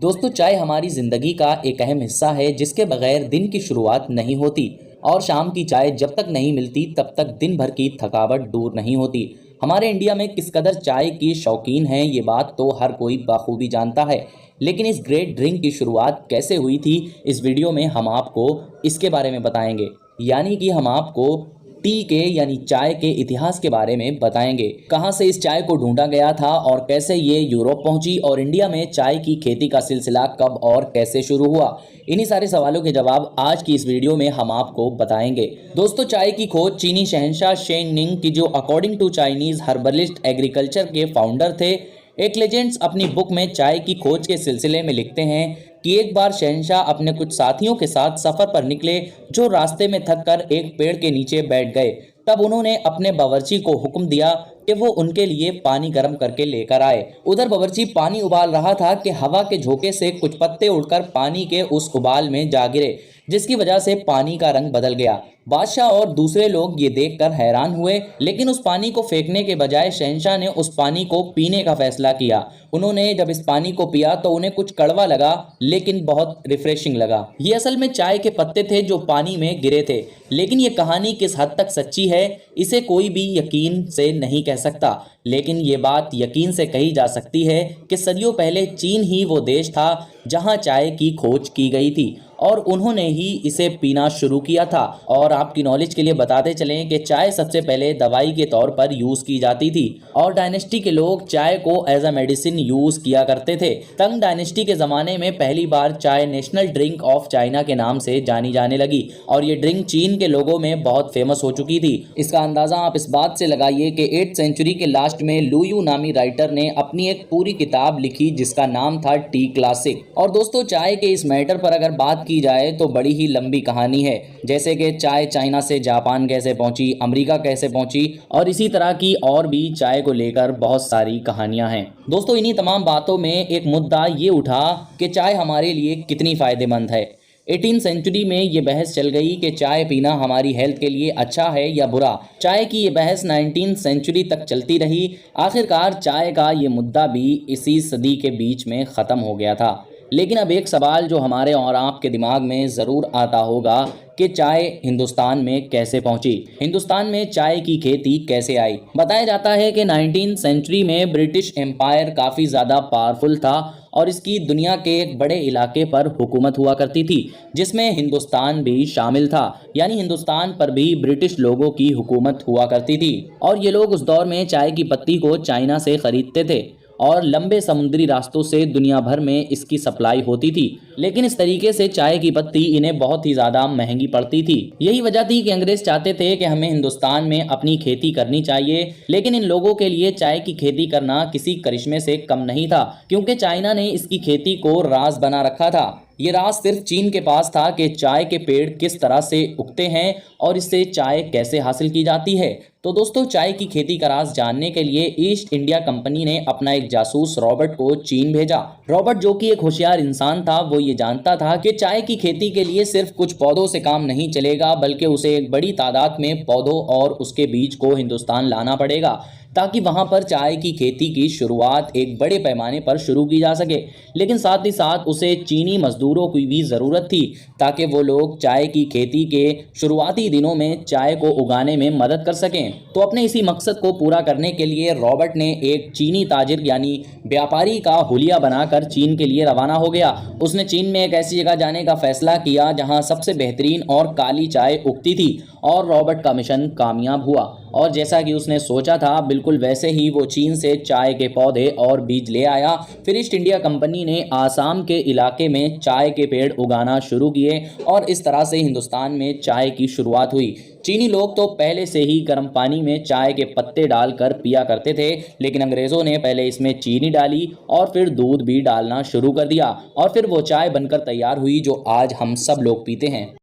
दोस्तों, चाय हमारी ज़िंदगी का एक अहम हिस्सा है जिसके बगैर दिन की शुरुआत नहीं होती। और शाम की चाय जब तक नहीं मिलती तब तक दिन भर की थकावट दूर नहीं होती। हमारे इंडिया में किस कदर चाय की शौकीन हैं ये बात तो हर कोई बखूबी जानता है। लेकिन इस ग्रेट ड्रिंक की शुरुआत कैसे हुई थी, इस वीडियो में हम आपको इसके बारे में बताएंगे। यानी कि हम आपको टी के यानी चाय के इतिहास के बारे में बताएंगे। कहां से इस चाय को ढूंढा गया था और कैसे ये यूरोप पहुंची और इंडिया में चाय की खेती का सिलसिला कब और कैसे शुरू हुआ। इन्हीं सारे सवालों के जवाब आज की इस वीडियो में हम आपको बताएंगे। दोस्तों, चाय की खोज चीनी शहंशाह शेन निंग की, जो according to Chinese herbalist agriculture के फाउंडर थे। एक लेजेंड्स अपनी बुक में चाय की खोज के सिलसिले में लिखते हैं कि एक बार शहंशाह अपने कुछ साथियों के साथ सफर पर निकले, जो रास्ते में थक कर एक पेड़ के नीचे बैठ गए। तब उन्होंने अपने बावर्ची को हुक्म दिया कि वो उनके लिए पानी गर्म करके लेकर आए। उधर बावर्ची पानी उबाल रहा था कि हवा के झोंके से कुछ पत्ते उड़कर पानी के उस उबाल में जा गिरे, जिसकी वजह से पानी का रंग बदल गया। बादशाह और दूसरे लोग ये देखकर हैरान हुए, लेकिन उस पानी को फेंकने के बजाय शहंशाह ने उस पानी को पीने का फैसला किया। उन्होंने जब इस पानी को पिया तो उन्हें कुछ कड़वा लगा, लेकिन बहुत रिफ्रेशिंग लगा। ये असल में चाय के पत्ते थे जो पानी में गिरे थे। लेकिन ये कहानी किस हद तक सच्ची है, इसे कोई भी यकीन से नहीं कह सकता। लेकिन ये बात यकीन से कही जा सकती है कि सदियों पहले चीन ही वो देश था जहां चाय की खोज की गई थी और उन्होंने ही इसे पीना शुरू किया था। और आपकी नॉलेज के लिए बताते चलें कि चाय सबसे पहले दवाई के तौर पर यूज़ की जाती थी और डायनेस्टी के लोग चाय को एज अ मेडिसिन यूज़ किया करते थे। तंग डायनेस्टी के ज़माने में पहली बार चाय नेशनल ड्रिंक ऑफ चाइना के नाम से जानी जाने लगी और ये ड्रिंक चीन के लोगों में बहुत फेमस हो चुकी थी। इसका अंदाज़ा आप इस बात से लगाइए कि 8th सेंचुरी के लास्ट में लू यू नामी राइटर ने अपनी एक पूरी किताब लिखी जिसका नाम था टी क्लासिक। और दोस्तों, चाय के इस मैटर पर अगर बात की जाए तो बड़ी ही लंबी कहानी है, जैसे कि चाय चाइना से जापान कैसे पहुंची, अमेरिका कैसे पहुंची और इसी तरह की और भी चाय को लेकर बहुत सारी कहानियां हैं। दोस्तों, इन्हीं तमाम बातों में एक मुद्दा ये उठा कि चाय हमारे लिए कितनी फ़ायदेमंद है। 18th सेंचुरी में ये बहस चल गई कि चाय पीना हमारी हेल्थ के लिए अच्छा है या बुरा। चाय की ये बहस 19th सेंचुरी तक चलती रही। आखिरकार चाय का ये मुद्दा भी इसी सदी के बीच में ख़त्म हो गया था। लेकिन अब एक सवाल जो हमारे और आपके दिमाग में ज़रूर आता होगा कि चाय हिंदुस्तान में कैसे पहुंची, हिंदुस्तान में चाय की खेती कैसे आई। बताया जाता है कि 19th सेंचुरी में ब्रिटिश एम्पायर काफ़ी ज़्यादा पावरफुल था और इसकी दुनिया के एक बड़े इलाके पर हुकूमत हुआ करती थी, जिसमें हिंदुस्तान भी शामिल था। यानी हिंदुस्तान पर भी ब्रिटिश लोगों की हुकूमत हुआ करती थी और ये लोग उस दौर में चाय की पत्ती को चाइना से ख़रीदते थे और लंबे समुद्री रास्तों से दुनिया भर में इसकी सप्लाई होती थी। लेकिन इस तरीके से चाय की पत्ती इन्हें बहुत ही ज़्यादा महंगी पड़ती थी। यही वजह थी कि अंग्रेज चाहते थे कि हमें हिंदुस्तान में अपनी खेती करनी चाहिए, लेकिन इन लोगों के लिए चाय की खेती करना किसी करिश्मे से कम नहीं था, क्योंकि चाइना ने इसकी खेती को राज बना रखा था। ये राज सिर्फ चीन के पास था कि चाय के पेड़ किस तरह से उगते हैं और इससे चाय कैसे हासिल की जाती है। तो दोस्तों, चाय की खेती का राज जानने के लिए ईस्ट इंडिया कंपनी ने अपना एक जासूस रॉबर्ट को चीन भेजा। रॉबर्ट, जो कि एक होशियार इंसान था, वो ये जानता था कि चाय की खेती के लिए सिर्फ कुछ पौधों से काम नहीं चलेगा, बल्कि उसे एक बड़ी तादाद में पौधों और उसके बीज को हिंदुस्तान लाना पड़ेगा ताकि वहां पर चाय की खेती की शुरुआत एक बड़े पैमाने पर शुरू की जा सके। लेकिन साथ ही साथ उसे चीनी मजदूरों की भी ज़रूरत थी ताकि वो लोग चाय की खेती के शुरुआती दिनों में चाय को उगाने में मदद कर सकें। तो अपने इसी मकसद को पूरा करने के लिए रॉबर्ट ने एक चीनी ताजिर यानी व्यापारी का हुलिया बनाकर चीन के लिए रवाना हो गया। उसने चीन में एक ऐसी जगह जाने का फैसला किया जहां सबसे बेहतरीन और काली चाय उगती थी और रॉबर्ट का मिशन कामयाब हुआ और जैसा कि उसने सोचा था बिल्कुल वैसे ही वो चीन से चाय के पौधे और बीज ले आया। फिर ईस्ट इंडिया कंपनी ने आसाम के इलाके में चाय के पेड़ उगाना शुरू किए और इस तरह से हिंदुस्तान में चाय की शुरुआत हुई। चीनी लोग तो पहले से ही गर्म पानी में चाय के पत्ते डालकर पिया करते थे, लेकिन अंग्रेज़ों ने पहले इसमें चीनी डाली और फिर दूध भी डालना शुरू कर दिया और फिर वो चाय बनकर तैयार हुई जो आज हम सब लोग पीते हैं।